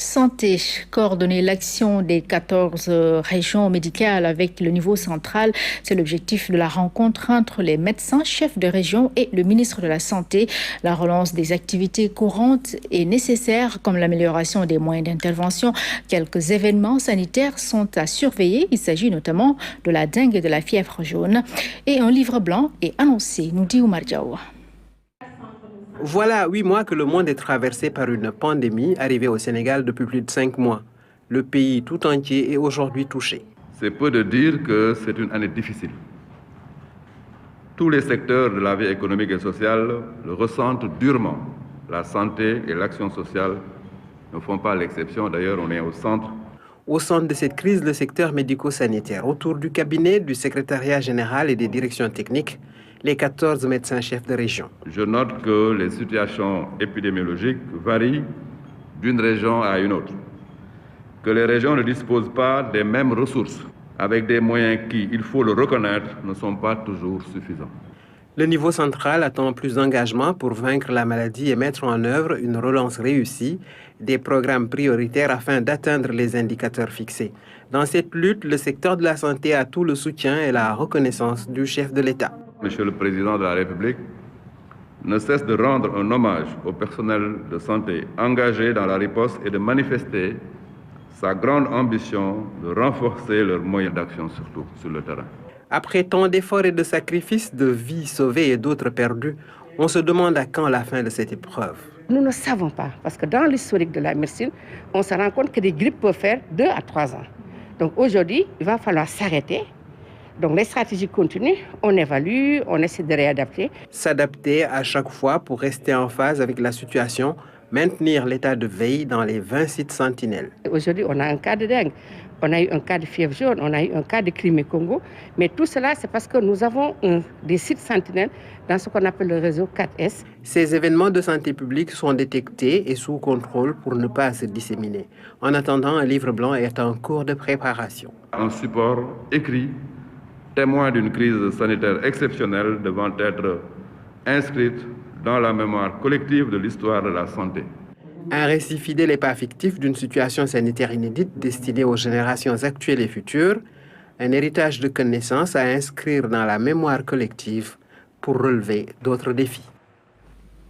Santé, coordonner l'action des 14 régions médicales avec le niveau central, c'est l'objectif de la rencontre entre les médecins, chefs de région et le ministre de la Santé. La relance des activités courantes est nécessaire, comme l'amélioration des moyens d'intervention. Quelques événements sanitaires sont à surveiller. Il s'agit notamment de la dengue et de la fièvre jaune. Et un livre blanc est annoncé, nous dit Oumar Diaw. Voilà 8 mois que le monde est traversé par une pandémie arrivée au Sénégal depuis plus de 5 mois. Le pays tout entier est aujourd'hui touché. C'est peu de dire que c'est une année difficile. Tous les secteurs de la vie économique et sociale le ressentent durement. La santé et l'action sociale ne font pas l'exception. D'ailleurs, on est au centre. Au centre de cette crise, le secteur médico-sanitaire. Autour du cabinet, du secrétariat général et des directions techniques, les 14 médecins-chefs de région. Je note que les situations épidémiologiques varient d'une région à une autre, que les régions ne disposent pas des mêmes ressources, avec des moyens qui, il faut le reconnaître, ne sont pas toujours suffisants. Le niveau central attend plus d'engagement pour vaincre la maladie et mettre en œuvre une relance réussie, des programmes prioritaires afin d'atteindre les indicateurs fixés. Dans cette lutte, le secteur de la santé a tout le soutien et la reconnaissance du chef de l'État. Monsieur le Président de la République ne cesse de rendre un hommage au personnel de santé engagé dans la riposte et de manifester sa grande ambition de renforcer leurs moyens d'action, surtout sur le terrain. Après tant d'efforts et de sacrifices, de vies sauvées et d'autres perdues, on se demande à quand la fin de cette épreuve. Nous ne savons pas, parce que dans l'historique de la médecine, on se rend compte que des grippes peuvent faire 2 à 3 ans. Donc aujourd'hui, il va falloir s'arrêter. Donc les stratégies continuent, on évalue, on essaie de réadapter. S'adapter à chaque fois pour rester en phase avec la situation, maintenir l'état de veille dans les 20 sites sentinelles. Aujourd'hui, on a un cas de dengue, on a eu un cas de fièvre jaune, on a eu un cas de Crimée-Congo. Mais tout cela, c'est parce que nous avons des sites sentinelles dans ce qu'on appelle le réseau 4S. Ces événements de santé publique sont détectés et sous contrôle pour ne pas se disséminer. En attendant, un livre blanc est en cours de préparation. Un support écrit, témoin d'une crise sanitaire exceptionnelle, devant être inscrite dans la mémoire collective de l'histoire de la santé. Un récit fidèle et pas fictif d'une situation sanitaire inédite destinée aux générations actuelles et futures, un héritage de connaissances à inscrire dans la mémoire collective pour relever d'autres défis.